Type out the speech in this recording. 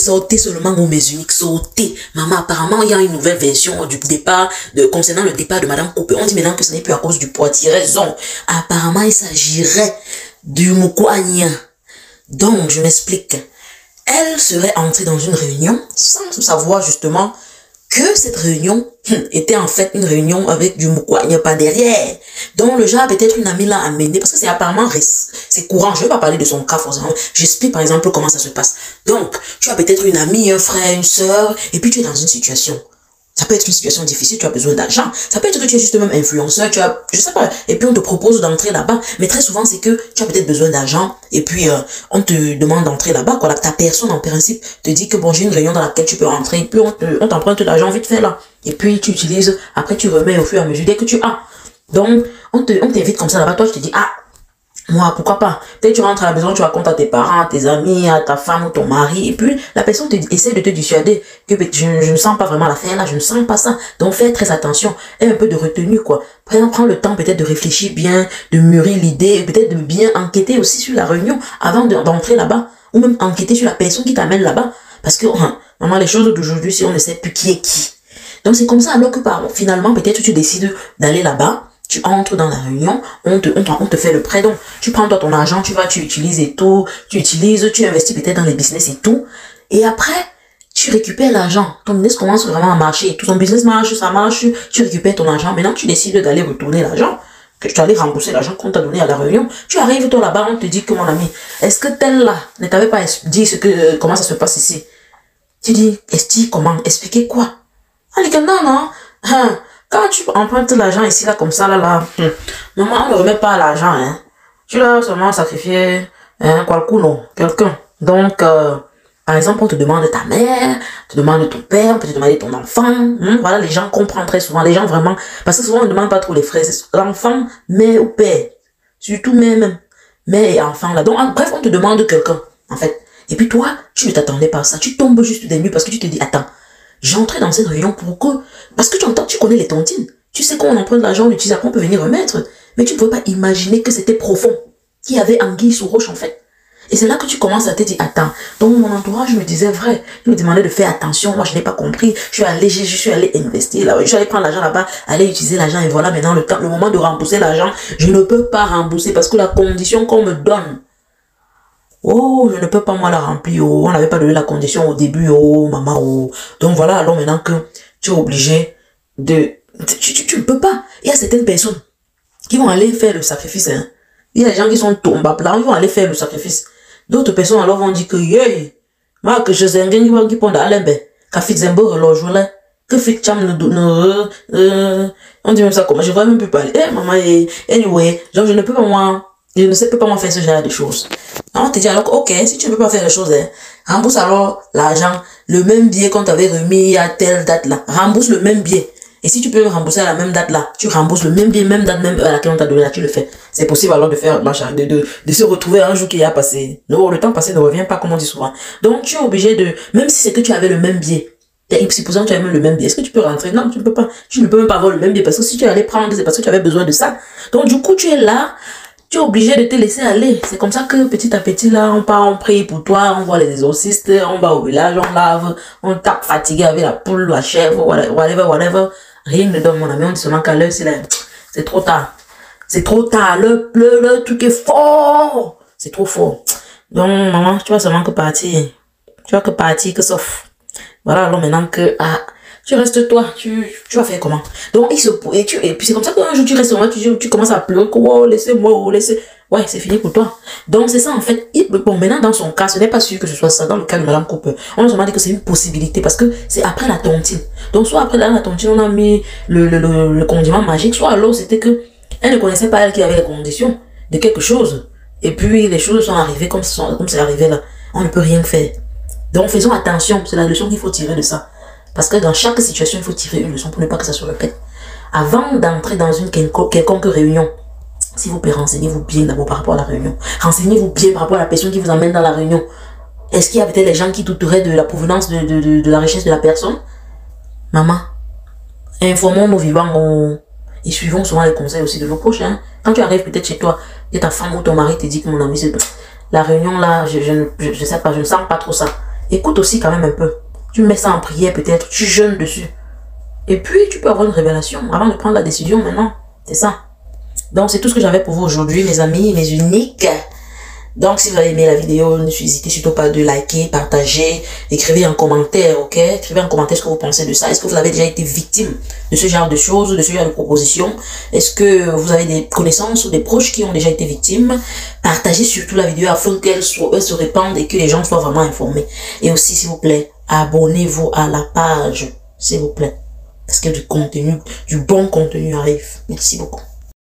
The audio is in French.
sortez seulement aux mes uniques, sortez. Maman, apparemment, il y a une nouvelle version du départ, concernant le départ de Madame Coupé. On dit maintenant que ce n'est plus à cause du poids. Tu as raison. Apparemment, il s'agirait du Moukwanya. Donc, je m'explique. Elle serait entrée dans une réunion sans savoir justement que cette réunion était en fait une réunion avec du Moukwanya pas derrière. Donc, le genre peut-être une amie l'a amené parce que c'est apparemment c'est courant. Je ne vais pas parler de son cas forcément. J'explique par exemple comment ça se passe. Donc, tu as peut-être une amie, un frère, une sœur et puis tu es dans une situation. Ça peut être une situation difficile, tu as besoin d'argent. Ça peut être que tu es juste même influenceur, tu as, je sais pas, et puis on te propose d'entrer là-bas. Mais très souvent, c'est que tu as peut-être besoin d'argent, et puis on te demande d'entrer là-bas, quoi. Ta personne, en principe, te dit que bon, j'ai une réunion dans laquelle tu peux rentrer, et puis on t'emprunte l'argent vite fait là. Et puis tu utilises, après tu remets au fur et à mesure, dès que tu as. Donc, on t'invite comme ça là-bas, toi tu te dis, ah, moi, pourquoi pas? Peut-être tu rentres à la maison, tu racontes à tes parents, à tes amis, à ta femme ou ton mari, et puis la personne essaie de te dissuader que je ne sens pas vraiment l'affaire là, je ne sens pas ça. Donc fais très attention, et un peu de retenue quoi. Prends le temps peut-être de réfléchir bien, de mûrir l'idée, peut-être de bien enquêter aussi sur la réunion avant d'entrer là-bas, ou même enquêter sur la personne qui t'amène là-bas. Parce que, maman, les choses d'aujourd'hui, si on ne sait plus qui est qui. Donc c'est comme ça alors que finalement peut-être tu décides d'aller là-bas. Tu entres dans la réunion, on te fait le prêt, donc tu prends toi ton argent, tu utilises et tout, tu investis peut-être dans les business et tout, et après, tu récupères l'argent, ton business commence vraiment à marcher, tout ton business marche, ça marche, tu récupères ton argent, maintenant tu décides d'aller retourner l'argent, que tu dois aller rembourser l'argent qu'on t'a donné à la réunion, tu arrives toi là-bas, on te dit que mon ami, est-ce que tel là ne t'avait pas dit comment ça se passe ici? Tu dis, comment, expliquer quoi? Ah, les gars, non, quand tu empruntes l'argent ici, là, comme ça, maman, on ne remet pas l'argent, hein. Tu l'as seulement sacrifié, quelqu'un. Donc, par exemple, on te demande ta mère, on te demande ton père, on peut te demander ton enfant. Voilà, les gens comprennent très souvent. Les gens vraiment, parce que souvent, on ne demande pas trop les frères. C'est l'enfant, mère ou père. Surtout mère et enfant, là. Donc, bref, on te demande quelqu'un, en fait. Et puis toi, tu ne t'attendais pas à ça. Tu tombes juste des nues parce que tu te dis, attends, j'entrais dans cette réunion parce que tu connais les tontines. Tu sais qu'on emprunte l'argent, on l'utilise, après on peut venir remettre. Mais tu ne pouvais pas imaginer que c'était profond. Qu'il y avait anguille sous roche en fait. Et c'est là que tu commences à te dire, attends. Donc mon entourage me disait vrai. Il me demandait de faire attention. Moi je n'ai pas compris. Je suis allé investir là. Je suis allé prendre l'argent là-bas, aller utiliser l'argent. Et voilà maintenant le moment de rembourser l'argent. Je ne peux pas rembourser parce que la condition qu'on me donne. Oh, je ne peux pas moi la remplir, on n'avait pas donné la condition au début, maman, Donc voilà, alors maintenant que tu es obligé de... Tu ne peux pas. Il y a certaines personnes qui vont aller faire le sacrifice, hein. Il y a des gens qui sont tombés à plat, ils vont aller faire le sacrifice. D'autres personnes alors vont dire que, moi que je sais un gars qui pond à l'embe, qu'a fait Zembo relâche là, que fait Cham on dit même ça comment, je ne vois même plus parler. Maman, anyway, genre je ne peux pas moi... Je ne sais pas moi faire ce genre de choses. On te dit alors, ok, si tu ne peux pas faire les choses, rembourse alors l'argent, le même billet qu'on t'avait remis à telle date là. Rembourse le même billet. Et si tu peux rembourser à la même date là, tu rembourses le même billet, même date, même à laquelle on t'a donné là, tu le fais. C'est possible alors de faire, de se retrouver un jour qui a passé. Non, le temps passé ne revient pas comme on dit souvent. Donc tu es obligé de, même si c'est que tu avais le même billet, et supposons que tu avais même le même billet, est-ce que tu peux rentrer? Non, tu ne peux pas. Tu ne peux même pas avoir le même billet parce que si tu allais prendre, c'est parce que tu avais besoin de ça. Donc du coup, tu es là. Tu es obligé de te laisser aller. C'est comme ça que petit à petit, là, on part, on prie pour toi, on voit les exorcistes, on va au village, on lave, on tape fatigué avec la poule, la chèvre, whatever. Rien ne donne, mon ami, on dit seulement qu'à l'heure, c'est trop tard. C'est trop tard. Le truc est fort. C'est trop fort. Donc, maman, tu vas seulement que partir. Tu vas que partir, que sauf. Voilà, alors maintenant que, tu restes toi, tu vas faire comment? Donc, et puis c'est comme ça qu'un jour tu restes moi, tu commences à pleurer, laissez-moi, laissez. Ouais, c'est fini pour toi. Donc, c'est ça, en fait. Bon, maintenant, dans son cas, ce n'est pas sûr que ce soit ça. Dans le cas de Madame Cooper, on nous a dit que c'est une possibilité parce que c'est après la tontine. Donc, soit après la tontine, on a mis le condiment magique, soit alors c'était que elle ne connaissait pas elle qui avait les conditions de quelque chose. Et puis, les choses sont arrivées comme c'est arrivé là. On ne peut rien faire. Donc, faisons attention. C'est la leçon qu'il faut tirer de ça. Parce que dans chaque situation, il faut tirer une leçon pour ne pas que ça se répète. Avant d'entrer dans une quelconque réunion, s'il vous plaît, renseignez-vous bien d'abord par rapport à la réunion. Renseignez-vous bien par rapport à la personne qui vous emmène dans la réunion. Est-ce qu'il y a peut-être des gens qui douteraient de la provenance de la richesse de la personne? Maman, informons nos vivants et suivons souvent les conseils aussi de nos proches. Quand tu arrives peut-être chez toi, et ta femme ou ton mari te dit que mon ami, la réunion là, je sais pas, je ne sens pas trop ça. écoute aussi quand même un peu. Tu mets ça en prière peut-être, tu jeûnes dessus. Et puis, tu peux avoir une révélation avant de prendre la décision maintenant. C'est ça. Donc, c'est tout ce que j'avais pour vous aujourd'hui, mes amis, mes uniques. Donc, si vous avez aimé la vidéo, n'hésitez surtout pas de liker, partager, écrivez un commentaire, ok? Écrivez un commentaire ce que vous pensez de ça. Est-ce que vous avez déjà été victime de ce genre de choses, de ce genre de propositions? Est-ce que vous avez des connaissances ou des proches qui ont déjà été victimes? Partagez surtout la vidéo afin qu'elle se répande et que les gens soient vraiment informés. Et aussi, s'il vous plaît, abonnez-vous à la page, s'il vous plaît. Parce que du bon contenu arrive. Merci beaucoup.